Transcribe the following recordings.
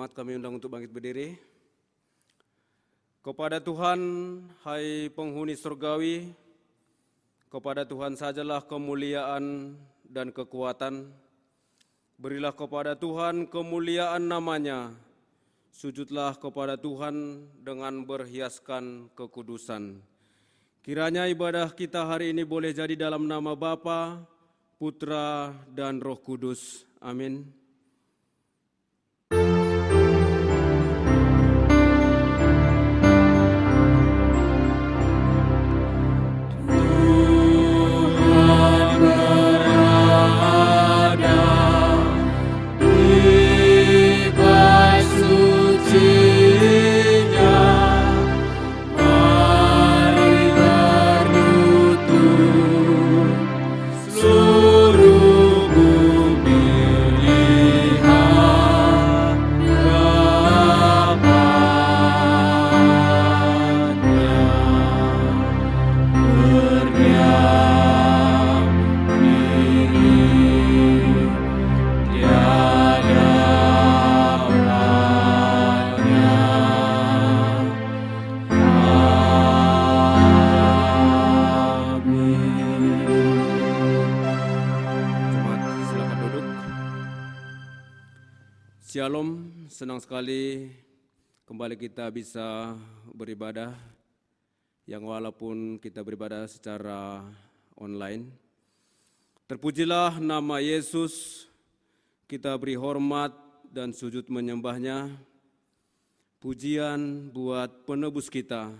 Jemaat kami undang untuk bangkit berdiri. Kepada Tuhan, hai penghuni surgawi, kepada Tuhan sajalah kemuliaan dan kekuatan. Berilah kepada Tuhan kemuliaan namanya. Sujudlah kepada Tuhan dengan berhiaskan kekudusan. Kiranya ibadah kita hari ini boleh jadi dalam nama Bapa, Putra, dan Roh Kudus. Amin. Shalom, senang sekali kembali kita bisa beribadah, yang walaupun kita beribadah secara online. Terpujilah nama Yesus, kita beri hormat dan sujud menyembahnya. Pujian buat penebus kita,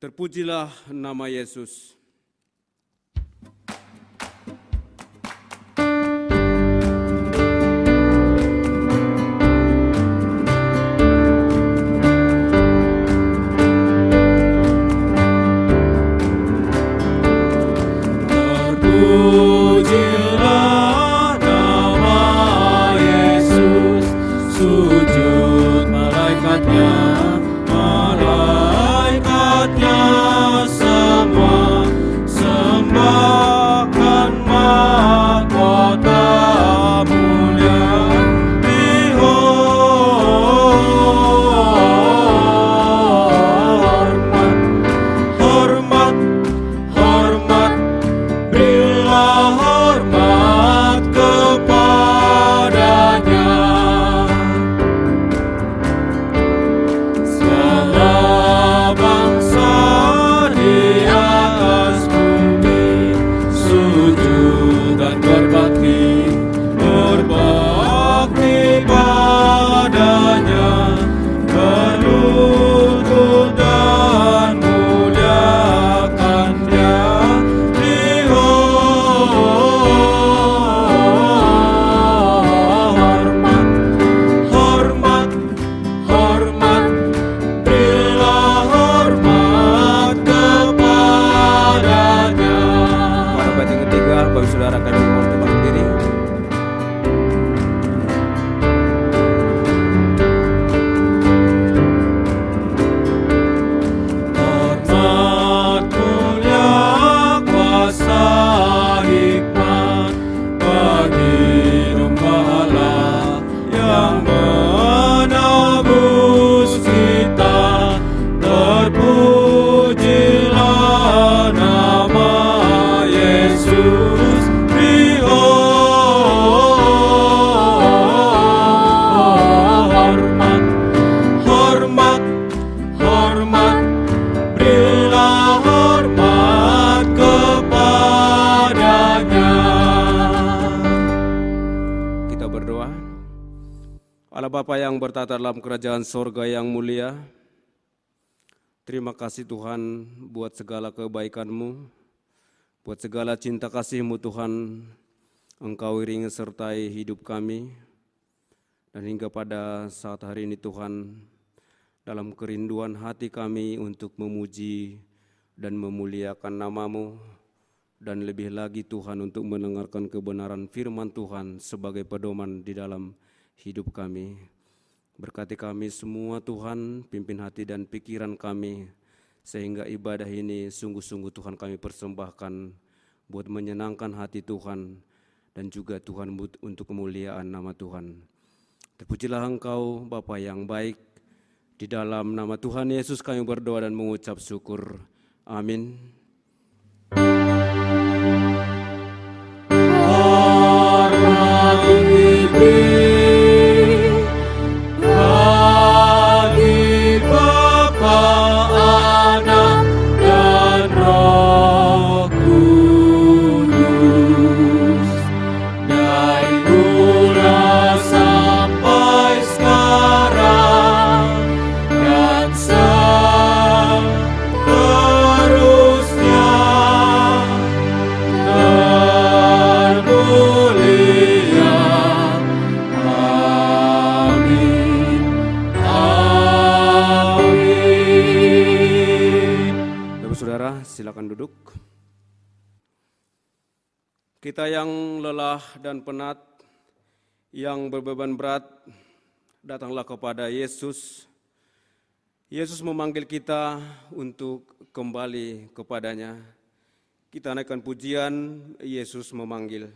terpujilah nama Yesus. Bapa yang bertata dalam kerajaan sorga yang mulia, terima kasih Tuhan buat segala kebaikan-Mu, buat segala cinta kasih-Mu Tuhan, Engkau iringi sertai hidup kami, dan hingga pada saat hari ini Tuhan, dalam kerinduan hati kami untuk memuji dan memuliakan nama-Mu, dan lebih lagi Tuhan untuk mendengarkan kebenaran firman Tuhan sebagai pedoman di dalam hidup kami. Berkati kami semua Tuhan, pimpin hati dan pikiran kami, sehingga ibadah ini sungguh-sungguh Tuhan kami persembahkan buat menyenangkan hati Tuhan, dan juga Tuhan untuk kemuliaan nama Tuhan. Terpujilah Engkau, Bapa yang baik. Di dalam nama Tuhan Yesus kami berdoa dan mengucap syukur. Amin. Silakan duduk. Kita yang lelah dan penat, yang berbeban berat, datanglah kepada Yesus. Yesus memanggil kita untuk kembali kepadanya. Kita naikkan pujian, Yesus memanggil.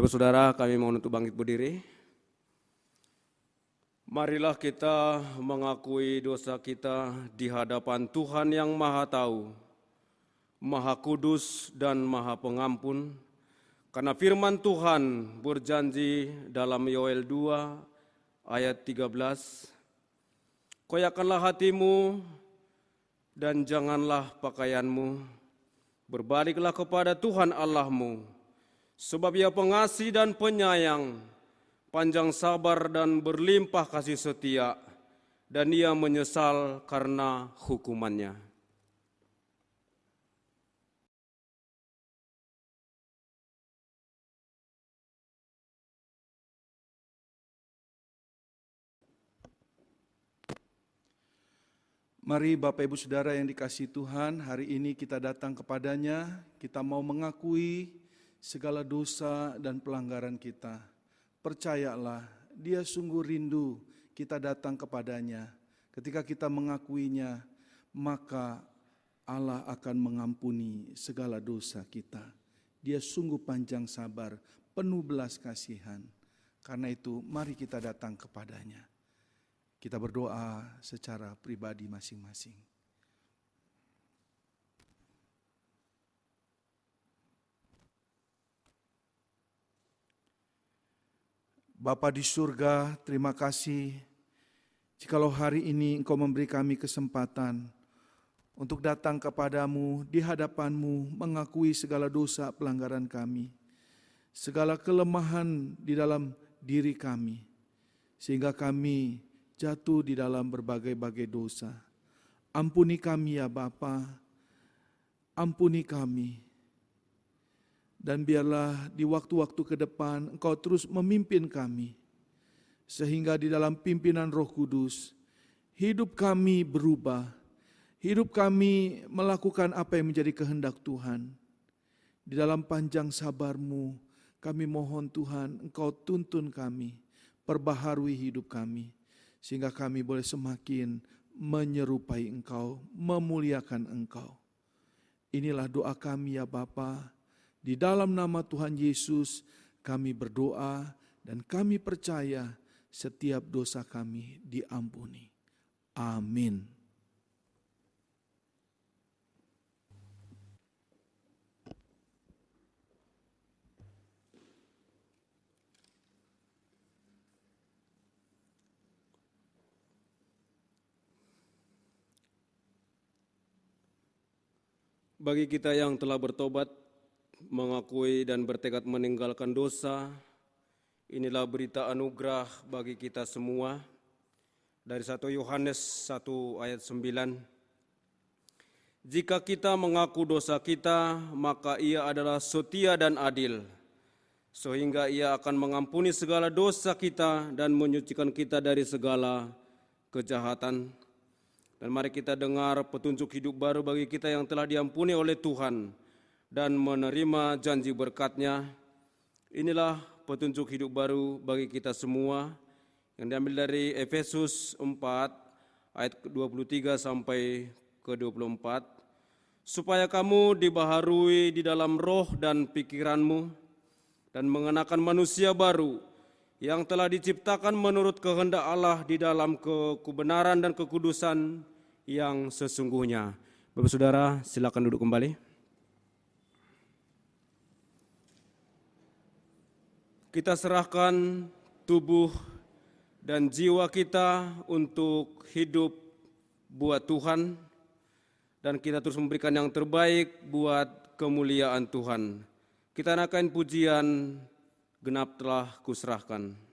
Saudara, kami mohon untuk bangkit berdiri. Marilah kita mengakui dosa kita di hadapan Tuhan yang Maha Tahu, Maha Kudus dan Maha Pengampun. Karena firman Tuhan berjanji dalam Yoel 2 ayat 13, koyakkanlah hatimu dan janganlah pakaianmu, berbaliklah kepada Tuhan Allahmu. Sebab Ia pengasih dan penyayang, panjang sabar dan berlimpah kasih setia, dan Ia menyesal karena hukumannya. Mari Bapak Ibu Saudara yang dikasihi Tuhan, hari ini kita datang kepadanya, kita mau mengakui segala dosa dan pelanggaran kita. Percayalah, Dia sungguh rindu kita datang kepadanya. Ketika kita mengakuinya, maka Allah akan mengampuni segala dosa kita. Dia sungguh panjang sabar, penuh belas kasihan. Karena itu, mari kita datang kepadanya. Kita berdoa secara pribadi masing-masing. Bapa di surga, terima kasih jikalau hari ini Engkau memberi kami kesempatan untuk datang kepadamu, di hadapanmu, mengakui segala dosa pelanggaran kami, segala kelemahan di dalam diri kami, sehingga kami jatuh di dalam berbagai-bagai dosa. Ampuni kami ya Bapa, ampuni kami. Dan biarlah di waktu-waktu ke depan Engkau terus memimpin kami, sehingga di dalam pimpinan Roh Kudus, hidup kami berubah, hidup kami melakukan apa yang menjadi kehendak Tuhan. Di dalam panjang sabar-Mu, kami mohon Tuhan, Engkau tuntun kami, perbaharui hidup kami, sehingga kami boleh semakin menyerupai Engkau, memuliakan Engkau. Inilah doa kami ya Bapa. Di dalam nama Tuhan Yesus kami berdoa dan kami percaya setiap dosa kami diampuni. Amin. Bagi kita yang telah bertobat, mengakui dan bertekad meninggalkan dosa, inilah berita anugerah bagi kita semua. Dari 1 Yohanes 1 ayat 9. Jika kita mengaku dosa kita, maka Ia adalah setia dan adil, sehingga Ia akan mengampuni segala dosa kita dan menyucikan kita dari segala kejahatan. Dan mari kita dengar petunjuk hidup baru bagi kita yang telah diampuni oleh Tuhan dan menerima janji berkat-Nya. Inilah petunjuk hidup baru bagi kita semua yang diambil dari Efesus 4 ayat 23 sampai ke 24. Supaya kamu dibaharui di dalam roh dan pikiranmu dan mengenakan manusia baru yang telah diciptakan menurut kehendak Allah di dalam kebenaran dan kekudusan yang sesungguhnya. Bapak Saudara, silakan duduk kembali. Kita serahkan tubuh dan jiwa kita untuk hidup buat Tuhan, dan kita terus memberikan yang terbaik buat kemuliaan Tuhan. Kita naikkan pujian genap telah kuserahkan.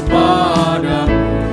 Padamu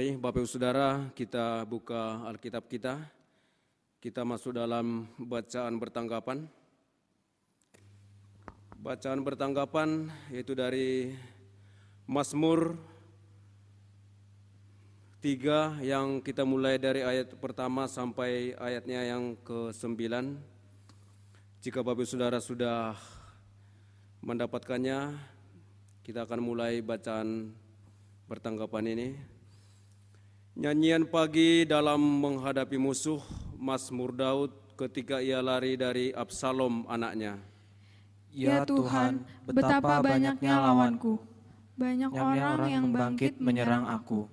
Mari Bapak Ibu Saudara, kita buka Alkitab kita. Kita masuk dalam bacaan bertanggapan. Bacaan bertanggapan yaitu dari Mazmur 3 yang kita mulai dari ayat pertama sampai ayatnya yang ke-9. Jika Bapak Ibu Saudara sudah mendapatkannya, kita akan mulai bacaan bertanggapan ini. Nyanyian pagi dalam menghadapi musuh, Mazmur Daud ketika ia lari dari Absalom anaknya. Ya Tuhan, betapa banyaknya lawanku, banyak orang yang bangkit menyerang aku.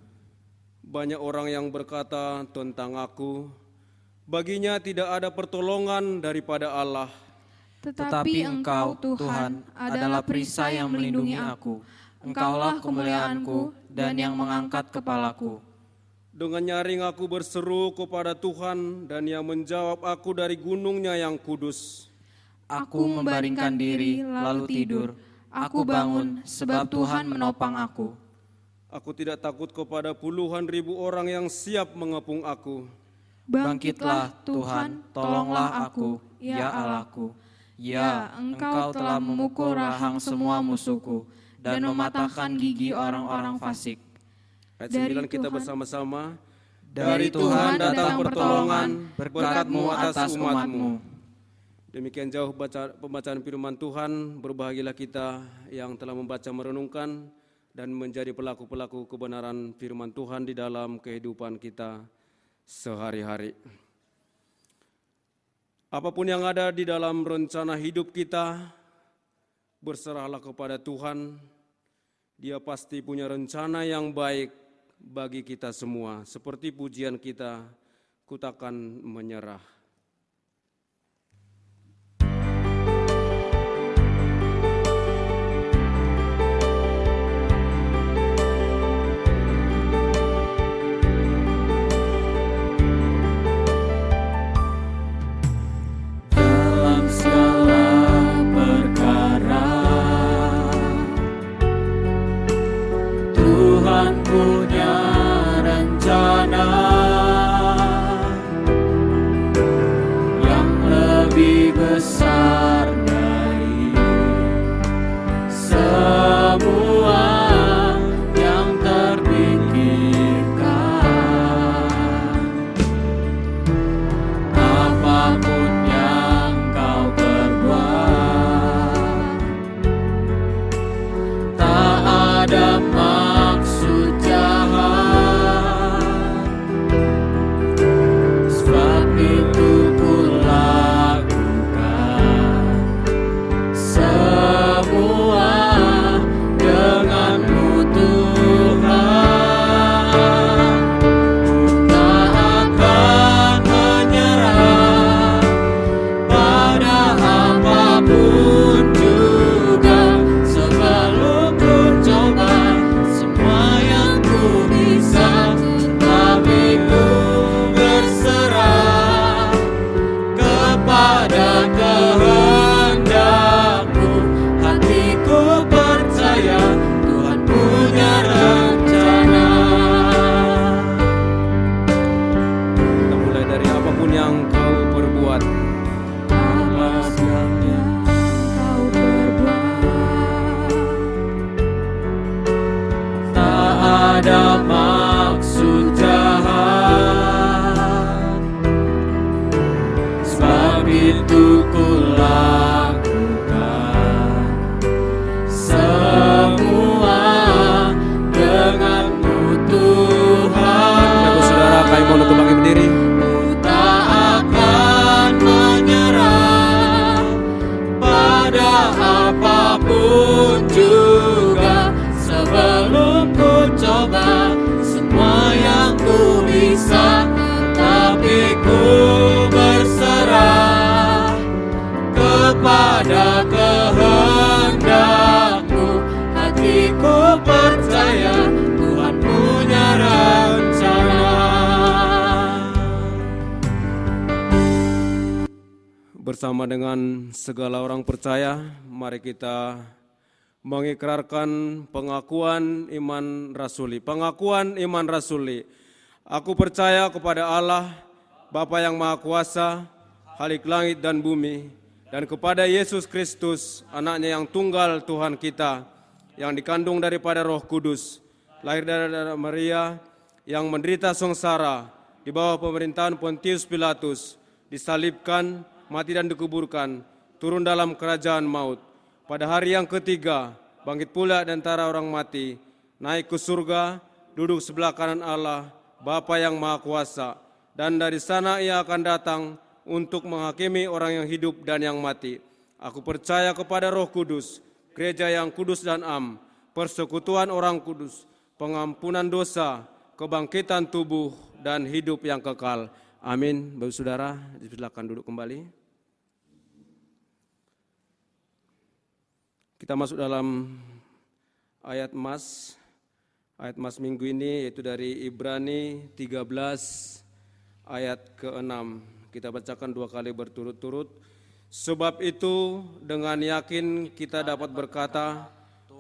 Banyak orang yang berkata tentang aku, baginya tidak ada pertolongan daripada Allah. Tetapi Engkau, Tuhan, adalah perisai yang melindungi aku. Engkaulah kemuliaanku dan yang mengangkat kepalaku. Dengan nyaring aku berseru kepada Tuhan, dan Ia menjawab aku dari gunungnya yang kudus. Aku membaringkan diri lalu tidur. Aku bangun sebab Tuhan menopang aku. Aku tidak takut kepada puluhan ribu orang yang siap mengepung aku. Bangkitlah Tuhan, tolonglah aku, ya Allahku. Ya, Engkau telah memukul rahang semua musuhku dan mematahkan gigi orang-orang fasik. Ayat 9 kita bersama-sama. Dari Tuhan datang pertolongan, berkat-Mu atas umat-Mu. Demikian jauh pembacaan firman Tuhan. Berbahagialah kita yang telah membaca, merenungkan, dan menjadi pelaku-pelaku kebenaran firman Tuhan di dalam kehidupan kita sehari-hari. Apapun yang ada di dalam rencana hidup kita, berserahlah kepada Tuhan. Dia pasti punya rencana yang baik bagi kita semua. Seperti pujian kita, ku takkan menyerah. Bersama dengan segala orang percaya, mari kita mengikrarkan pengakuan iman rasuli. Pengakuan iman rasuli. Aku percaya kepada Allah, Bapa yang Maha Kuasa, Khalik langit dan bumi, dan kepada Yesus Kristus, anaknya yang tunggal Tuhan kita, yang dikandung daripada Roh Kudus, lahir dari Maria, yang menderita sengsara di bawah pemerintahan Pontius Pilatus, disalibkan, mati dan dikuburkan, turun dalam kerajaan maut. Pada hari yang ketiga, bangkit pula di antara orang mati, naik ke surga, duduk sebelah kanan Allah, Bapa yang Maha Kuasa, dan dari sana Ia akan datang untuk menghakimi orang yang hidup dan yang mati. Aku percaya kepada Roh Kudus, gereja yang kudus dan am, persekutuan orang kudus, pengampunan dosa, kebangkitan tubuh, dan hidup yang kekal. Amin. Bapak Saudara, silakan duduk kembali. Kita masuk dalam ayat mas minggu ini, yaitu dari Ibrani 13 ayat ke-6. Kita bacakan 2 kali berturut-turut. Sebab itu dengan yakin kita dapat berkata,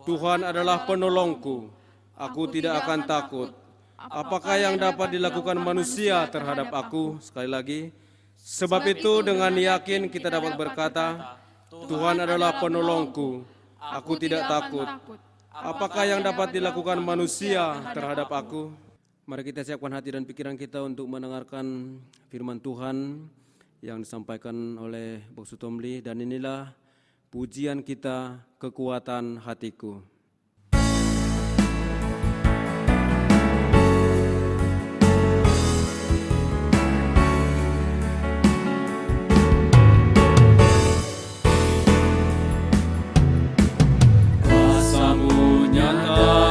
Tuhan adalah penolongku, aku tidak akan takut. Apakah yang dapat dilakukan manusia terhadap aku? Sekali lagi, sebab itu dengan yakin kita dapat berkata, Tuhan adalah penolongku, aku tidak takut. Apakah yang dapat dilakukan manusia terhadap aku? Mari kita siapkan hati dan pikiran kita untuk mendengarkan firman Tuhan yang disampaikan oleh Bok Sutomli, dan inilah pujian kita, kekuatan hatiku.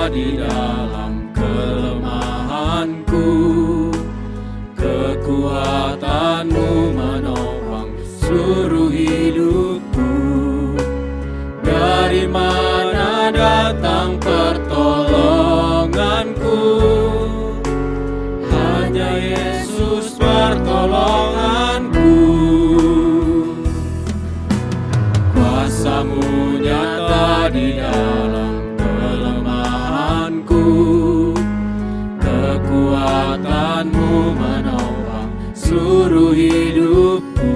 Di dalam kelemahanku, kekuatanmu menopang seluruh hidupku. Dari mana datang pertolonganku? Hanya Yesus pertolonganku. Kuasa-Mu nyata di dalam kekuatan-Mu menopang seluruh hidupku.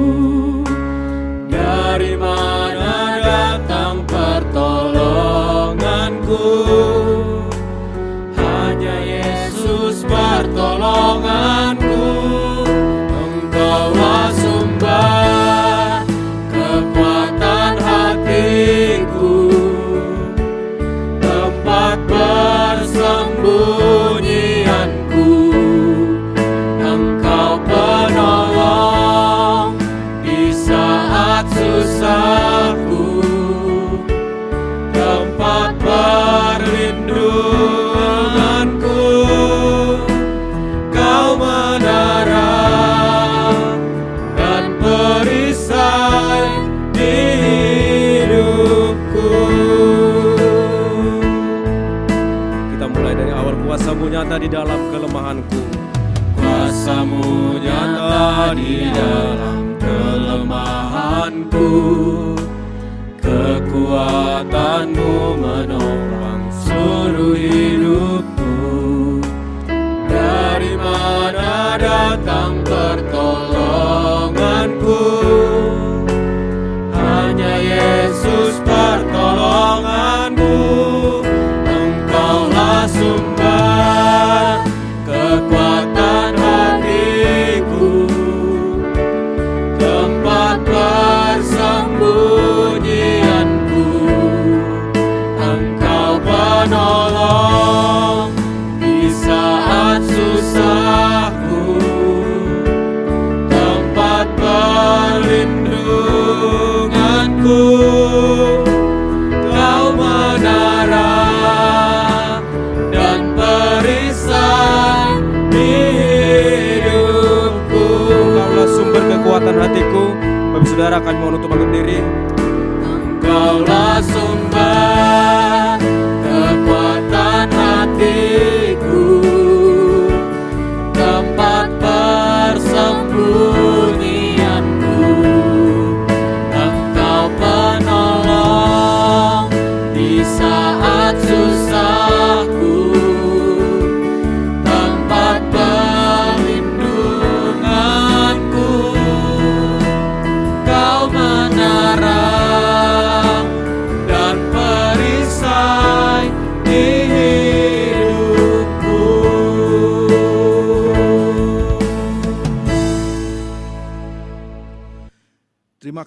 Dari mana datang pertolonganku? Hanya Yesus pertolonganku. Engkaulah sumber kekuatan hatiku, tempat persembunyianku. Engkau penolong di saat susahku, tempat perlindunganku. Kau menara dan perisai di hidupku. Kuasa-Mu nyata di dalam kelemahanku. Kuasa-Mu nyata di dalam kelemahanku. Kekuatan-Mu menopang seluruh hidupku. Dari mana datang pertolonganku? Hanya Yesus pertolonganku. Engkaulah sumber kekuatan hatiku, tempat persembunyianku. Engkau penolong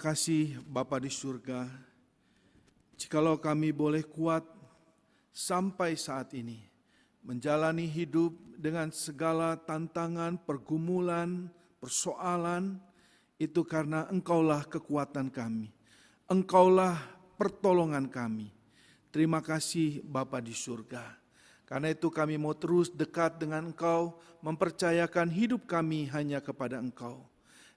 kasih Bapa di surga, jikalau kami boleh kuat sampai saat ini, menjalani hidup dengan segala tantangan, pergumulan, persoalan, itu karena Engkaulah kekuatan kami. Engkaulah pertolongan kami. Terima kasih Bapa di surga. Karena itu kami mau terus dekat dengan Engkau, mempercayakan hidup kami hanya kepada Engkau.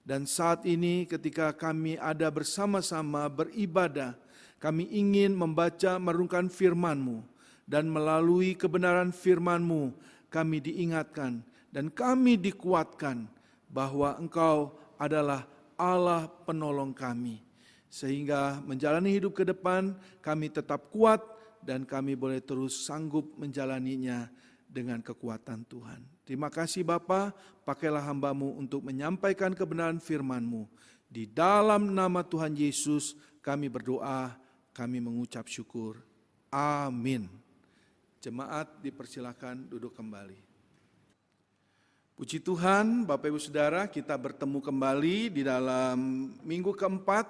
Dan saat ini ketika kami ada bersama-sama beribadah, kami ingin membaca merenungkan firman-Mu. Dan melalui kebenaran firman-Mu kami diingatkan dan kami dikuatkan bahwa Engkau adalah Allah penolong kami. Sehingga menjalani hidup ke depan kami tetap kuat dan kami boleh terus sanggup menjalaninya dengan kekuatan Tuhan. Terima kasih Bapa, pakailah hamba-Mu untuk menyampaikan kebenaran firman-Mu. Di dalam nama Tuhan Yesus kami berdoa, kami mengucap syukur. Amin. Jemaat dipersilakan duduk kembali. Puji Tuhan, Bapak Ibu Saudara, kita bertemu kembali di dalam minggu keempat,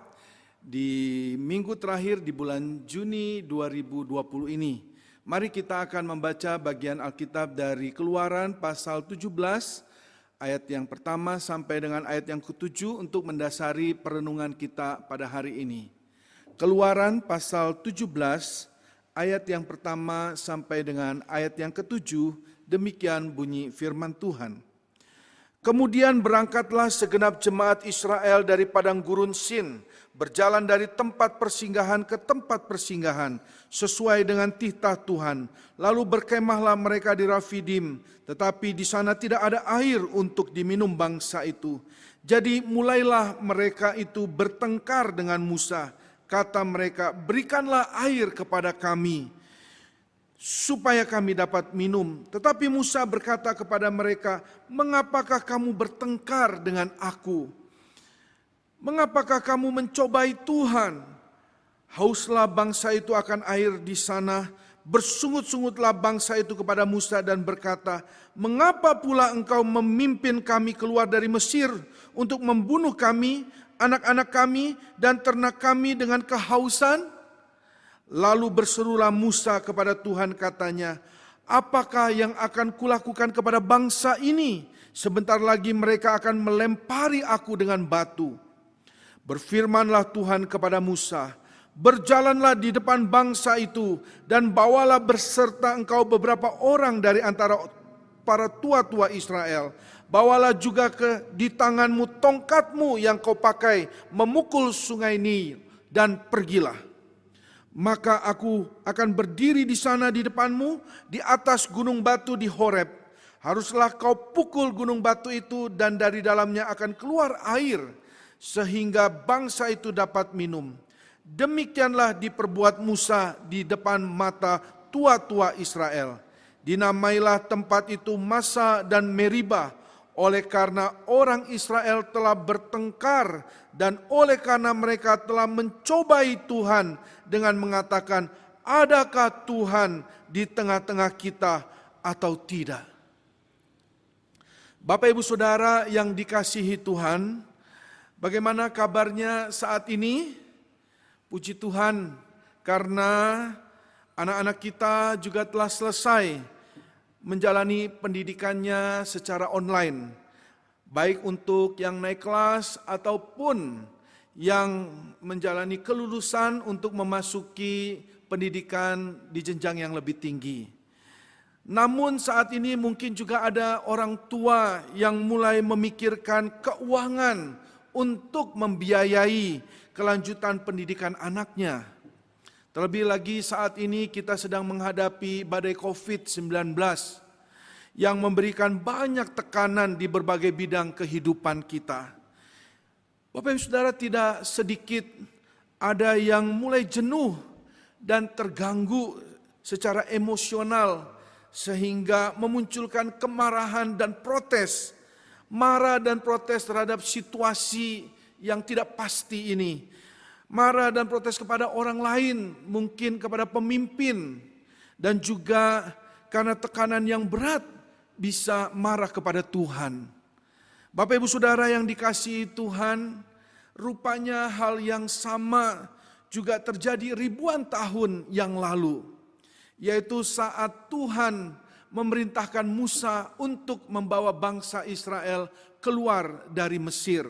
di minggu terakhir di bulan Juni 2020 ini. Mari kita akan membaca bagian Alkitab dari Keluaran pasal 17, ayat yang pertama sampai dengan ayat yang ke-7 untuk mendasari perenungan kita pada hari ini. Keluaran pasal 17, ayat yang pertama sampai dengan ayat yang ke-7, demikian bunyi firman Tuhan. Kemudian berangkatlah segenap jemaat Israel dari padang gurun Sin, berjalan dari tempat persinggahan ke tempat persinggahan, sesuai dengan titah Tuhan. Lalu berkemahlah mereka di Rafidim, tetapi di sana tidak ada air untuk diminum bangsa itu. Jadi mulailah mereka itu bertengkar dengan Musa. Kata mereka, berikanlah air kepada kami, supaya kami dapat minum. Tetapi Musa berkata kepada mereka, mengapakah kamu bertengkar dengan aku? Mengapakah kamu mencobai Tuhan? Hauslah bangsa itu akan air di sana. Bersungut-sungutlah bangsa itu kepada Musa dan berkata, mengapa pula engkau memimpin kami keluar dari Mesir untuk membunuh kami, anak-anak kami dan ternak kami dengan kehausan? Lalu berserulah Musa kepada Tuhan katanya, apakah yang akan kulakukan kepada bangsa ini? Sebentar lagi mereka akan melempari aku dengan batu. Berfirmanlah Tuhan kepada Musa, berjalanlah di depan bangsa itu dan bawalah berserta engkau beberapa orang dari antara para tua-tua Israel. Bawalah juga di tanganmu tongkatmu yang kau pakai memukul sungai Nil dan pergilah. Maka aku akan berdiri di sana di depanmu di atas gunung batu di Horeb. Haruslah kau pukul gunung batu itu dan dari dalamnya akan keluar air sehingga bangsa itu dapat minum. Demikianlah diperbuat Musa di depan mata tua-tua Israel. Dinamailah tempat itu Massa dan Meribah, oleh karena orang Israel telah bertengkar dan oleh karena mereka telah mencobai Tuhan dengan mengatakan, adakah Tuhan di tengah-tengah kita atau tidak? Bapak Ibu Saudara yang dikasihi Tuhan, bagaimana kabarnya saat ini? Puji Tuhan karena anak-anak kita juga telah selesai menjalani pendidikannya secara online, baik untuk yang naik kelas ataupun yang menjalani kelulusan untuk memasuki pendidikan di jenjang yang lebih tinggi. Namun saat ini mungkin juga ada orang tua yang mulai memikirkan keuangan untuk membiayai kelanjutan pendidikan anaknya. Terlebih lagi saat ini kita sedang menghadapi badai COVID-19 yang memberikan banyak tekanan di berbagai bidang kehidupan kita. Bapak Ibu Saudara, tidak sedikit ada yang mulai jenuh dan terganggu secara emosional sehingga memunculkan kemarahan dan protes. Marah dan protes terhadap situasi yang tidak pasti ini. Marah dan protes kepada orang lain, mungkin kepada pemimpin, dan juga karena tekanan yang berat bisa marah kepada Tuhan. Bapak Ibu Saudara yang dikasihi Tuhan, Rupanya hal yang sama juga terjadi ribuan tahun yang lalu, yaitu saat Tuhan memerintahkan Musa untuk membawa bangsa Israel keluar dari Mesir.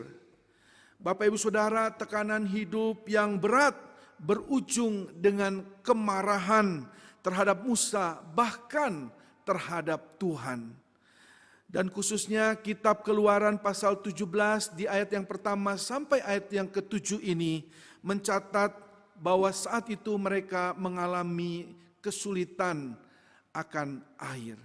Bapak Ibu Saudara, tekanan hidup yang berat berujung dengan kemarahan terhadap Musa, bahkan terhadap Tuhan. Dan khususnya kitab Keluaran pasal 17 di ayat yang pertama sampai ayat yang ke-7 ini mencatat bahwa saat itu mereka mengalami kesulitan akan air.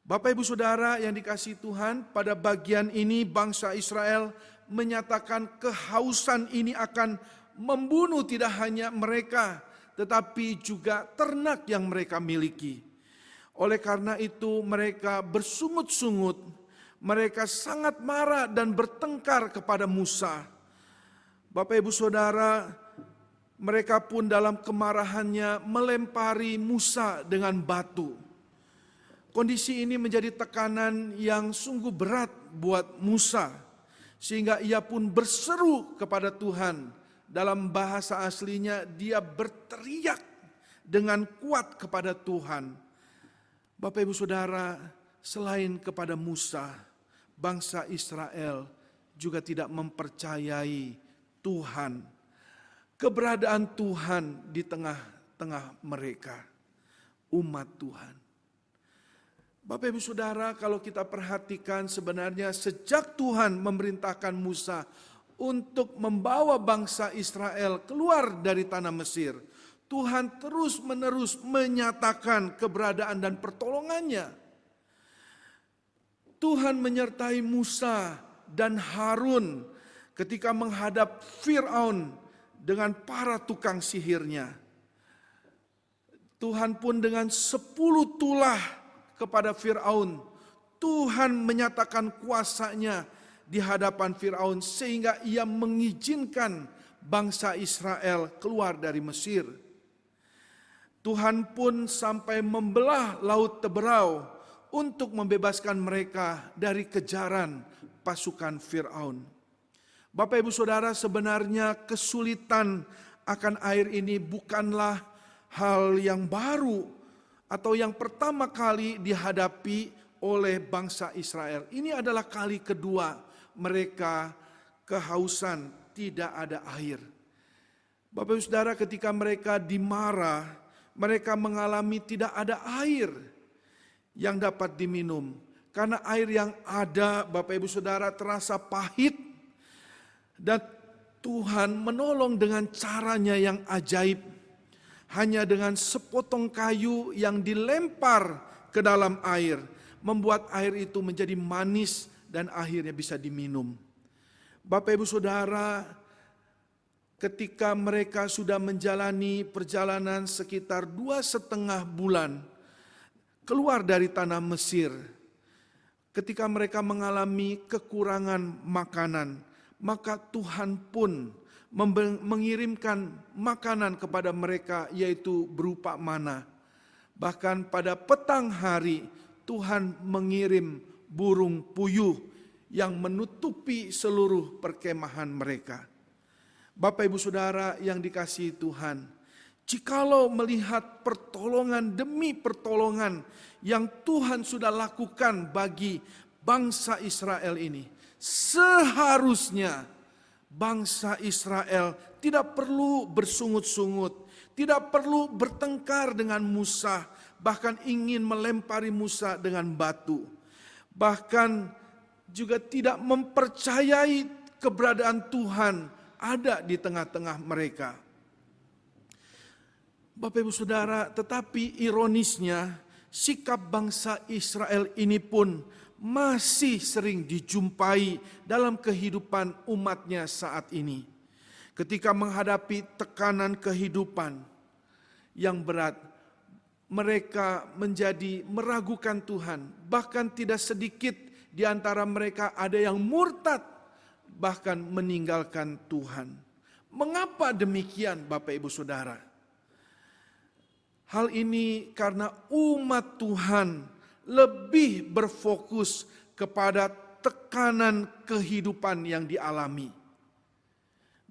Bapak Ibu Saudara yang dikasihi Tuhan, pada bagian ini bangsa Israel menyatakan kehausan ini akan membunuh tidak hanya mereka, tetapi juga ternak yang mereka miliki. Oleh karena itu mereka bersungut-sungut, mereka sangat marah dan bertengkar kepada Musa. Bapak Ibu Saudara, mereka pun dalam kemarahannya melempari Musa dengan batu. Kondisi ini menjadi tekanan yang sungguh berat buat Musa, sehingga ia pun berseru kepada Tuhan. Dalam bahasa aslinya dia berteriak dengan kuat kepada Tuhan. Bapak Ibu Saudara, selain kepada Musa, bangsa Israel juga tidak mempercayai Tuhan, keberadaan Tuhan di tengah-tengah mereka, umat Tuhan. Bapak Ibu Saudara, kalau kita perhatikan sebenarnya sejak Tuhan memerintahkan Musa untuk membawa bangsa Israel keluar dari tanah Mesir, Tuhan terus-menerus menyatakan keberadaan dan pertolongannya. Tuhan menyertai Musa dan Harun ketika menghadap Firaun dengan para tukang sihirnya. Tuhan pun dengan 10 tulah kepada Firaun, Tuhan menyatakan kuasanya di hadapan Firaun sehingga ia mengizinkan bangsa Israel keluar dari Mesir. Tuhan pun sampai membelah laut Teberau untuk membebaskan mereka dari kejaran pasukan Firaun. Bapak Ibu Saudara, sebenarnya kesulitan akan air ini bukanlah hal yang baru atau yang pertama kali dihadapi oleh bangsa Israel. Ini adalah kali kedua mereka kehausan, tidak ada air. Bapak Ibu Saudara, ketika mereka dimarah, mereka mengalami tidak ada air yang dapat diminum. Karena air yang ada, Bapak Ibu Saudara, terasa pahit. Dan Tuhan menolong dengan caranya yang ajaib. Hanya dengan sepotong kayu yang dilempar ke dalam air, membuat air itu menjadi manis dan akhirnya bisa diminum. Bapak Ibu Saudara, ketika mereka sudah menjalani perjalanan sekitar 2,5 bulan keluar dari tanah Mesir, ketika mereka mengalami kekurangan makanan, maka Tuhan pun mengirimkan makanan kepada mereka, yaitu berupa mana. Bahkan pada petang hari Tuhan mengirim burung puyuh yang menutupi seluruh perkemahan mereka. Bapak Ibu Saudara yang dikasihi Tuhan, jikalau melihat pertolongan demi pertolongan yang Tuhan sudah lakukan bagi bangsa Israel ini, seharusnya bangsa Israel tidak perlu bersungut-sungut, tidak perlu bertengkar dengan Musa, bahkan ingin melempari Musa dengan batu. Bahkan juga tidak mempercayai keberadaan Tuhan ada di tengah-tengah mereka. Bapak Ibu Saudara, tetapi ironisnya sikap bangsa Israel ini pun masih sering dijumpai dalam kehidupan umatnya saat ini. Ketika menghadapi tekanan kehidupan yang berat, mereka menjadi meragukan Tuhan. Bahkan tidak sedikit di antara mereka ada yang murtad, bahkan meninggalkan Tuhan. Mengapa demikian Bapak Ibu Saudara? Hal ini karena umat Tuhan lebih berfokus kepada tekanan kehidupan yang dialami.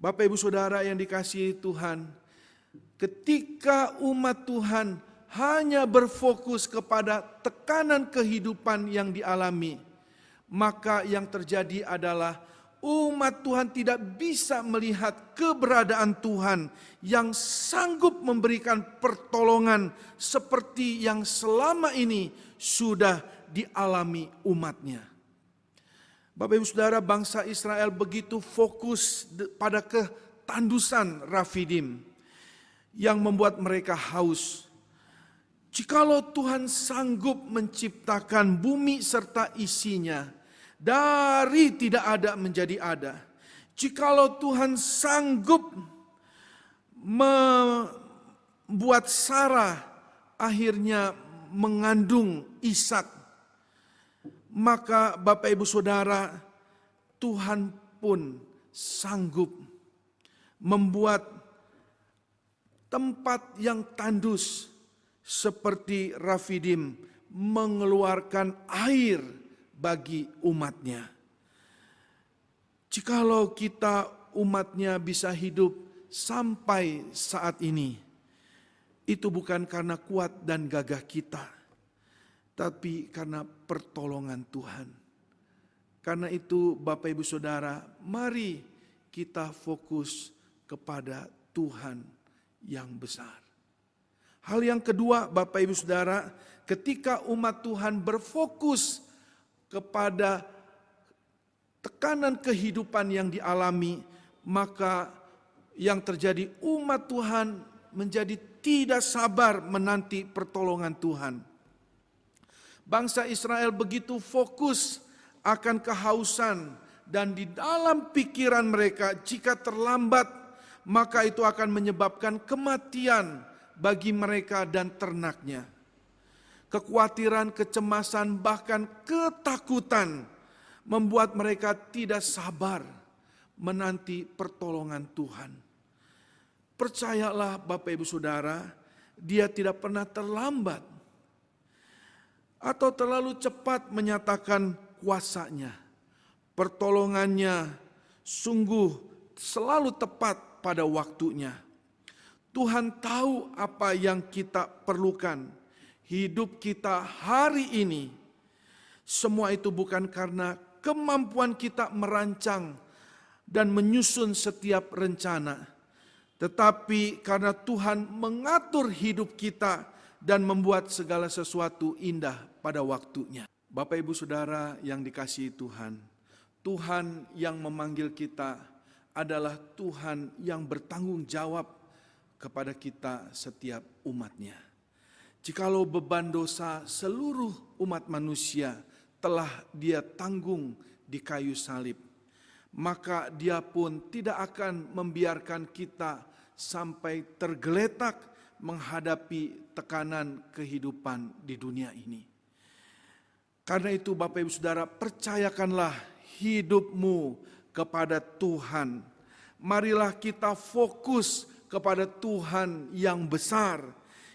Bapak Ibu Saudara yang dikasihi Tuhan, ketika umat Tuhan hanya berfokus kepada tekanan kehidupan yang dialami, maka yang terjadi adalah umat Tuhan tidak bisa melihat keberadaan Tuhan yang sanggup memberikan pertolongan seperti yang selama ini sudah dialami umatnya. Bapak Ibu Saudara, bangsa Israel begitu fokus pada ketandusan Rafidim yang membuat mereka haus. Jikalau Tuhan sanggup menciptakan bumi serta isinya dari tidak ada menjadi ada, jikalau Tuhan sanggup membuat Sarah akhirnya mengandung Ishak, maka Bapak Ibu Saudara, Tuhan pun sanggup membuat tempat yang tandus seperti Rafidim mengeluarkan air bagi umatnya. Jikalau kita umatnya bisa hidup sampai saat ini, itu bukan karena kuat dan gagah kita, tapi karena pertolongan Tuhan. Karena itu Bapak Ibu Saudara, mari kita fokus kepada Tuhan yang besar. Hal yang kedua Bapak Ibu Saudara, ketika umat Tuhan berfokus kepada tekanan kehidupan yang dialami, maka yang terjadi umat Tuhan menjadi tidak sabar menanti pertolongan Tuhan. Bangsa Israel begitu fokus akan kehausan dan di dalam pikiran mereka jika terlambat maka itu akan menyebabkan kematian bagi mereka dan ternaknya. Kekhawatiran, kecemasan, bahkan ketakutan membuat mereka tidak sabar menanti pertolongan Tuhan. Percayalah Bapak Ibu Saudara, Dia tidak pernah terlambat atau terlalu cepat menyatakan kuasanya. Pertolongannya sungguh selalu tepat pada waktunya. Tuhan tahu apa yang kita perlukan. Hidup kita hari ini, semua itu bukan karena kemampuan kita merancang dan menyusun setiap rencana, tetapi karena Tuhan mengatur hidup kita dan membuat segala sesuatu indah pada waktunya. Bapak Ibu Saudara yang dikasihi Tuhan, Tuhan yang memanggil kita adalah Tuhan yang bertanggung jawab kepada kita setiap umatnya. Jikalau beban dosa seluruh umat manusia telah Dia tanggung di kayu salib, maka Dia pun tidak akan membiarkan kita sampai tergeletak menghadapi tekanan kehidupan di dunia ini. Karena itu Bapak Ibu Saudara, percayakanlah hidupmu kepada Tuhan. Marilah kita fokus kepada Tuhan yang besar,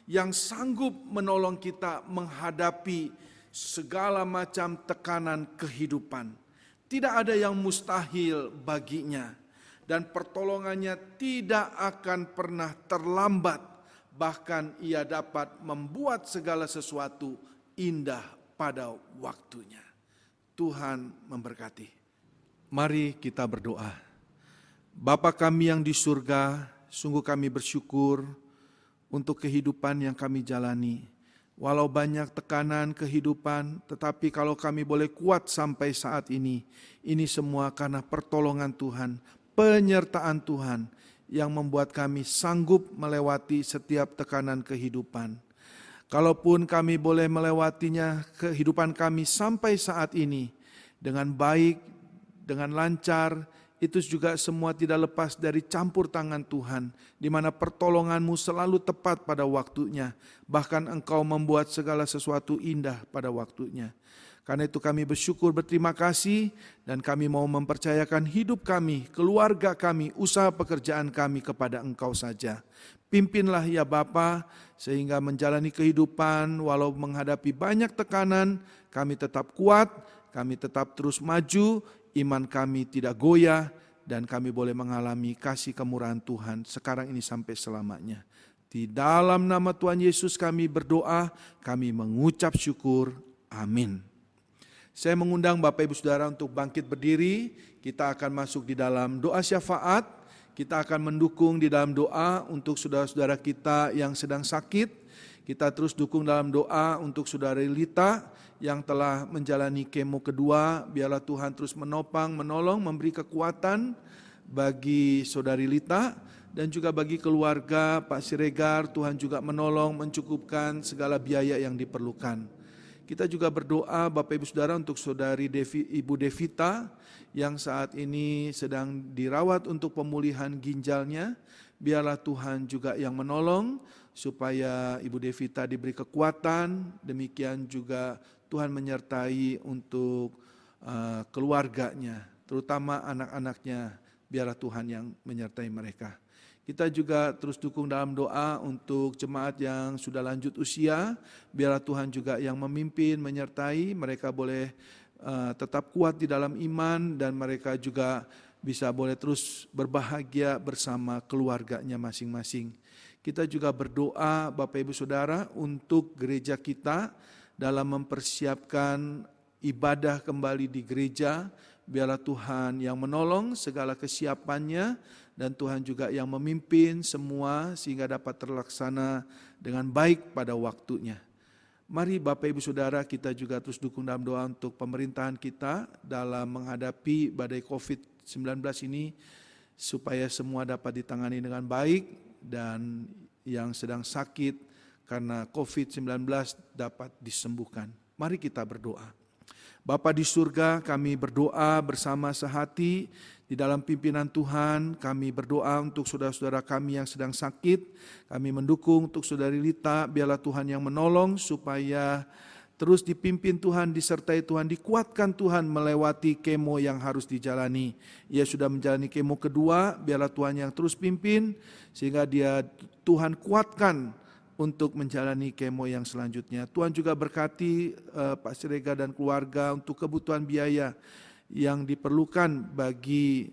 yang sanggup menolong kita menghadapi segala macam tekanan kehidupan. Tidak ada yang mustahil baginya, dan pertolongannya tidak akan pernah terlambat. Bahkan Ia dapat membuat segala sesuatu indah pada waktunya. Tuhan memberkati. Mari kita berdoa. Bapa kami yang di surga, sungguh kami bersyukur untuk kehidupan yang kami jalani. Walau banyak tekanan kehidupan, tetapi kalau kami boleh kuat sampai saat ini semua karena pertolongan Tuhan, penyertaan Tuhan yang membuat kami sanggup melewati setiap tekanan kehidupan. Kalaupun kami boleh melewatinya, kehidupan kami sampai saat ini dengan baik, dengan lancar, itu juga semua tidak lepas dari campur tangan Tuhan, di mana pertolongan-Mu selalu tepat pada waktunya. Bahkan Engkau membuat segala sesuatu indah pada waktunya. Karena itu kami bersyukur, berterima kasih, dan kami mau mempercayakan hidup kami, keluarga kami, usaha pekerjaan kami kepada Engkau saja. Pimpinlah ya Bapa, sehingga menjalani kehidupan walau menghadapi banyak tekanan, kami tetap kuat, kami tetap terus maju, iman kami tidak goyah, dan kami boleh mengalami kasih kemurahan Tuhan sekarang ini sampai selamanya. Di dalam nama Tuhan Yesus kami berdoa, kami mengucap syukur. Amin. Saya mengundang Bapak Ibu Saudara untuk bangkit berdiri. Kita akan masuk di dalam doa syafaat. Kita akan mendukung di dalam doa untuk saudara-saudara kita yang sedang sakit. Kita terus dukung dalam doa untuk saudara Lita yang telah menjalani kemo kedua. Biarlah Tuhan terus menopang, menolong, memberi kekuatan bagi saudari Lita dan juga bagi keluarga Pak Siregar. Tuhan juga menolong, mencukupkan segala biaya yang diperlukan. Kita juga berdoa Bapak Ibu Saudara untuk saudari Ibu Devita yang saat ini sedang dirawat untuk pemulihan ginjalnya. Biarlah Tuhan juga yang menolong supaya Ibu Devita diberi kekuatan. Demikian juga Tuhan menyertai untuk keluarganya, terutama anak-anaknya. Biarlah Tuhan yang menyertai mereka. Kita juga terus dukung dalam doa untuk jemaat yang sudah lanjut usia. Biarlah Tuhan juga yang memimpin, menyertai. Mereka boleh tetap kuat di dalam iman dan mereka juga bisa boleh terus berbahagia bersama keluarganya masing-masing. Kita juga berdoa Bapak Ibu Saudara untuk gereja kita dalam mempersiapkan ibadah kembali di gereja. Biarlah Tuhan yang menolong segala kesiapannya dan Tuhan juga yang memimpin semua sehingga dapat terlaksana dengan baik pada waktunya. Mari Bapak Ibu Saudara kita juga terus dukung dalam doa untuk pemerintahan kita dalam menghadapi badai COVID-19 ini supaya semua dapat ditangani dengan baik dan yang sedang sakit karena COVID-19 dapat disembuhkan. Mari kita berdoa. Bapa di surga, kami berdoa bersama sehati di dalam pimpinan Tuhan. Kami berdoa untuk saudara-saudara kami yang sedang sakit. Kami mendukung untuk saudari Lita, biarlah Tuhan yang menolong supaya terus dipimpin Tuhan, disertai Tuhan, dikuatkan Tuhan melewati kemo yang harus dijalani. Ia sudah menjalani kemo kedua, biarlah Tuhan yang terus pimpin sehingga dia Tuhan kuatkan untuk menjalani kemo yang selanjutnya. Tuhan juga berkati Pak Siregar dan keluarga untuk kebutuhan biaya yang diperlukan bagi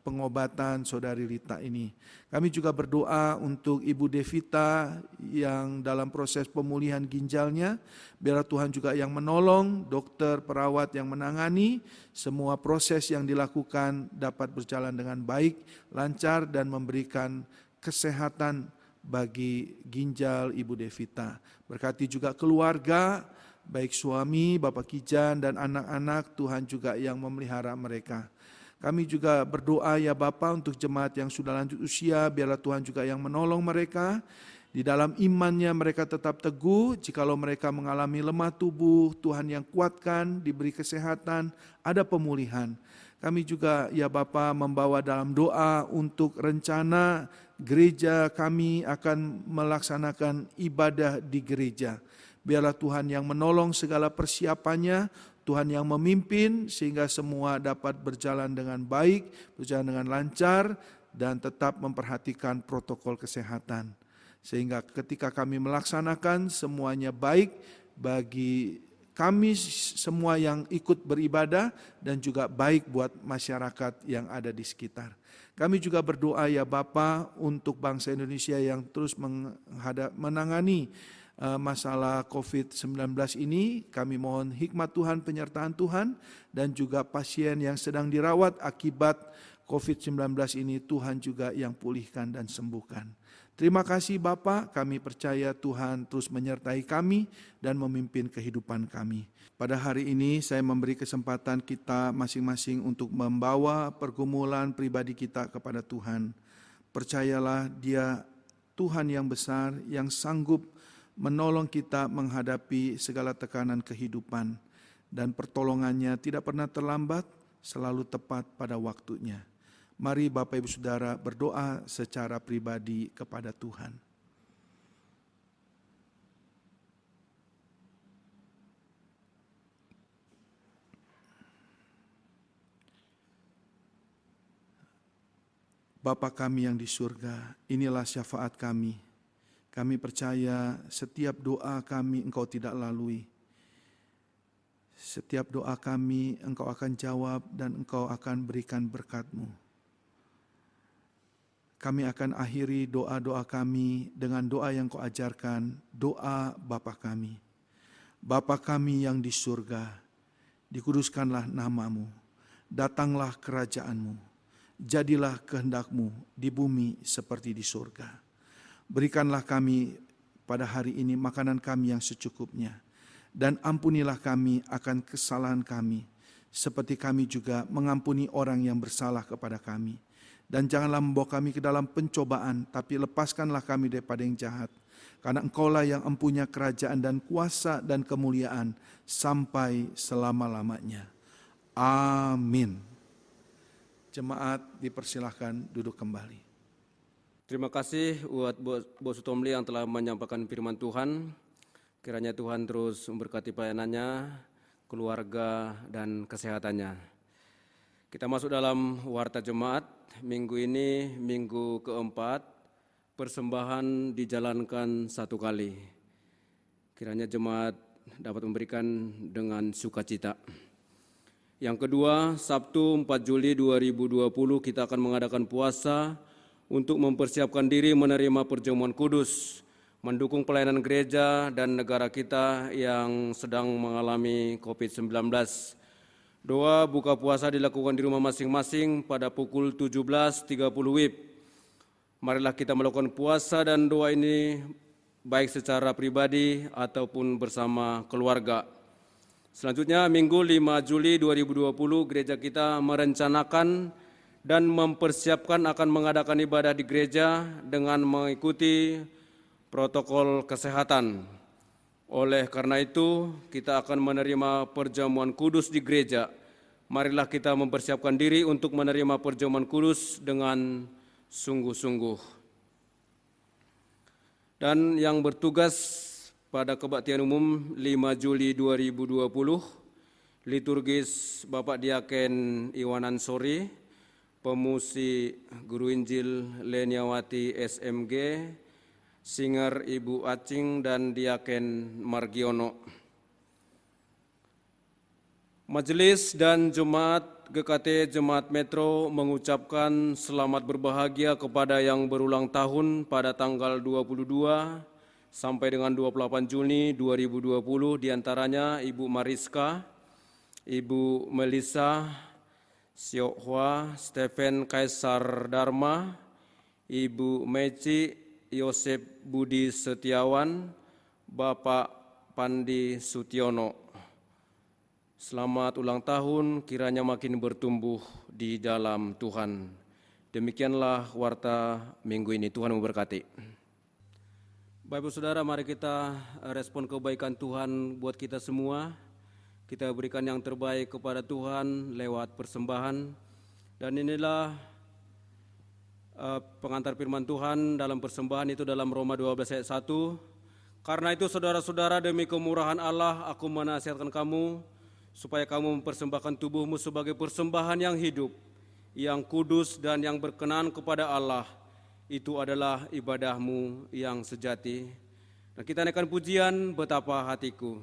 pengobatan saudari Lita ini. Kami juga berdoa untuk Ibu Devita yang dalam proses pemulihan ginjalnya. Biarlah Tuhan juga yang menolong, dokter, perawat yang menangani, semua proses yang dilakukan dapat berjalan dengan baik, lancar dan memberikan kesehatan bagi ginjal Ibu Devita. Berkati juga keluarga, baik suami, Bapak Kijan dan anak-anak, Tuhan juga yang memelihara mereka. Kami juga berdoa ya Bapa untuk jemaat yang sudah lanjut usia, biarlah Tuhan juga yang menolong mereka. Di dalam imannya mereka tetap teguh, jikalau mereka mengalami lemah tubuh, Tuhan yang kuatkan, diberi kesehatan, ada pemulihan. Kami juga ya Bapa membawa dalam doa untuk rencana gereja kami akan melaksanakan ibadah di gereja. Biarlah Tuhan yang menolong segala persiapannya, Tuhan yang memimpin sehingga semua dapat berjalan dengan baik, berjalan dengan lancar dan tetap memperhatikan protokol kesehatan. Sehingga ketika kami melaksanakan semuanya baik bagi kami semua yang ikut beribadah dan juga baik buat masyarakat yang ada di sekitar. Kami juga berdoa ya Bapa untuk bangsa Indonesia yang terus menangani masalah COVID-19 ini. Kami mohon hikmat Tuhan, penyertaan Tuhan dan juga pasien yang sedang dirawat akibat COVID-19 ini Tuhan juga yang pulihkan dan sembuhkan. Terima kasih Bapa, kami percaya Tuhan terus menyertai kami dan memimpin kehidupan kami. Pada hari ini saya memberi kesempatan kita masing-masing untuk membawa pergumulan pribadi kita kepada Tuhan. Percayalah Dia Tuhan yang besar yang sanggup menolong kita menghadapi segala tekanan kehidupan. Dan pertolongannya tidak pernah terlambat, selalu tepat pada waktunya. Mari Bapak Ibu Saudara berdoa secara pribadi kepada Tuhan. Bapa kami yang di surga, inilah syafaat kami. Kami percaya setiap doa kami Engkau tidak lalui. Setiap doa kami Engkau akan jawab dan Engkau akan berikan berkat-Mu. Kami akan akhiri doa-doa kami dengan doa yang Kau ajarkan, doa Bapa kami. Bapa kami yang di surga, dikuduskanlah nama-Mu, datanglah kerajaan-Mu, jadilah kehendak-Mu di bumi seperti di surga. Berikanlah kami pada hari ini makanan kami yang secukupnya, dan ampunilah kami akan kesalahan kami, seperti kami juga mengampuni orang yang bersalah kepada kami. Dan janganlah membawa kami ke dalam pencobaan, tapi lepaskanlah kami daripada yang jahat. Karena Engkaulah yang empunya kerajaan dan kuasa dan kemuliaan sampai selama-lamanya. Amin. Jemaat dipersilahkan duduk kembali. Terima kasih buat Bos Sutomli yang telah menyampaikan firman Tuhan. Kiranya Tuhan terus memberkati pelayanannya, keluarga, dan kesehatannya. Kita masuk dalam warta jemaat. Minggu ini, minggu keempat, persembahan dijalankan satu kali. Kiranya jemaat dapat memberikan dengan sukacita. Yang kedua, Sabtu 4 Juli 2020 kita akan mengadakan puasa untuk mempersiapkan diri menerima perjamuan kudus, mendukung pelayanan gereja dan negara kita yang sedang mengalami COVID-19. Doa buka puasa dilakukan di rumah masing-masing pada pukul 17.30 WIB. Marilah kita melakukan puasa dan doa ini baik secara pribadi ataupun bersama keluarga. Selanjutnya, Minggu 5 Juli 2020, gereja kita merencanakan dan mempersiapkan akan mengadakan ibadah di gereja dengan mengikuti protokol kesehatan. Oleh karena itu, kita akan menerima perjamuan kudus di gereja. Marilah kita mempersiapkan diri untuk menerima perjamuan kudus dengan sungguh-sungguh. Dan yang bertugas pada kebaktian umum 5 Juli 2020, liturgis Bapak Diaken Iwanan Sori, pemusi Guru Injil Leniawati SMG, Singer Ibu Acing dan Diaken Margiono. Majelis dan Jemaat GKT Jemaat Metro mengucapkan selamat berbahagia kepada yang berulang tahun pada tanggal 22 sampai dengan 28 Juni 2020, diantaranya Ibu Mariska, Ibu Melisa Siokhwa, Stephen Kaisar Dharma, Ibu Meci Yosep Budi Setiawan, Bapak Pandi Sutiono. Selamat ulang tahun, kiranya makin bertumbuh di dalam Tuhan. Demikianlah warta minggu ini, Tuhan memberkati. Bapak Ibu Saudara, mari kita respon kebaikan Tuhan buat kita semua. Kita berikan yang terbaik kepada Tuhan lewat persembahan. Dan inilah pengantar firman Tuhan dalam persembahan itu dalam Roma 12 ayat 1. Karena itu saudara-saudara, demi kemurahan Allah aku menasihatkan kamu supaya kamu mempersembahkan tubuhmu sebagai persembahan yang hidup, yang kudus dan yang berkenan kepada Allah. Itu adalah ibadahmu yang sejati. Dan kita naikkan pujian Betapa Hatiku.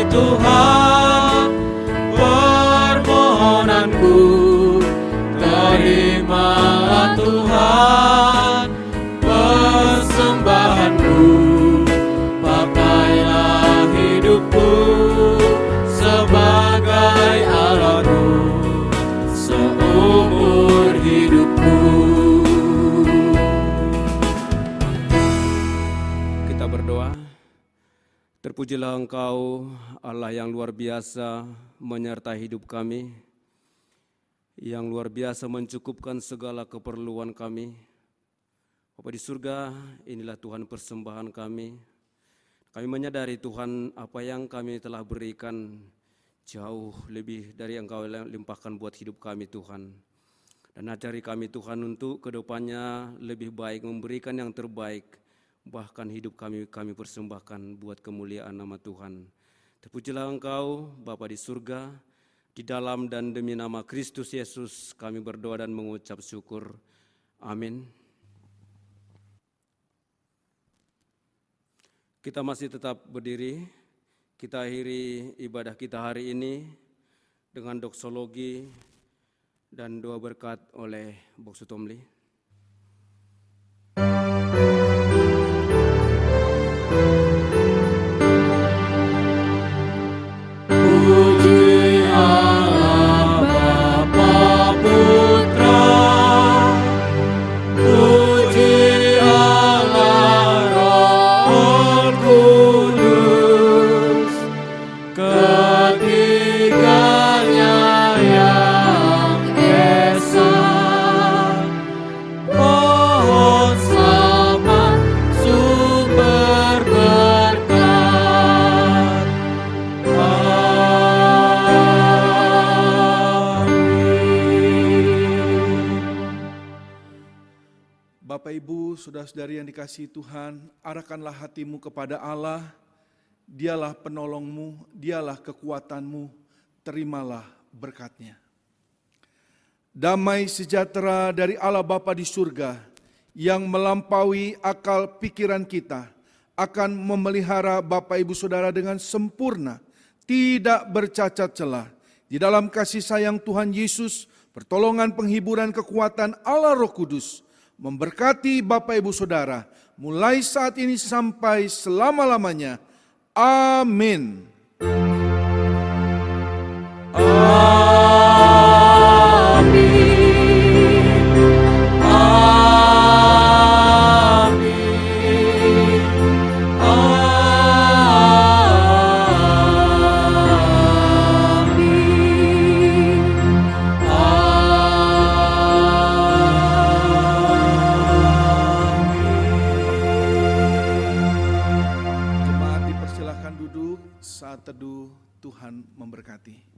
Tuhan Terpujilah Engkau, Allah yang luar biasa menyertai hidup kami, yang luar biasa mencukupkan segala keperluan kami. Bapa di surga, inilah Tuhan persembahan kami. Kami menyadari Tuhan apa yang kami telah berikan jauh lebih dari Engkau limpahkan buat hidup kami Tuhan. Dan ajari kami Tuhan untuk kedepannya lebih baik memberikan yang terbaik. Bahkan hidup kami persembahkan buat kemuliaan nama Tuhan. Terpujilah Engkau Bapa di surga, di dalam dan demi nama Kristus Yesus kami berdoa dan mengucap syukur. Amin. Kita masih tetap berdiri, kita akhiri ibadah kita hari ini dengan doksologi dan doa berkat oleh Boksu Tomli. Bapak Ibu, saudara-saudari yang dikasihi Tuhan, arahkanlah hatimu kepada Allah, Dialah penolongmu, Dialah kekuatanmu, terimalah berkat-Nya. Damai sejahtera dari Allah Bapa di surga, yang melampaui akal pikiran kita, akan memelihara Bapak Ibu Saudara dengan sempurna, tidak bercacat celah. Di dalam kasih sayang Tuhan Yesus, pertolongan penghiburan kekuatan Allah Roh Kudus, memberkati Bapak Ibu Saudara, mulai saat ini sampai selama-lamanya. Amin. Jemaat dipersilakan duduk, saat teduh Tuhan memberkati.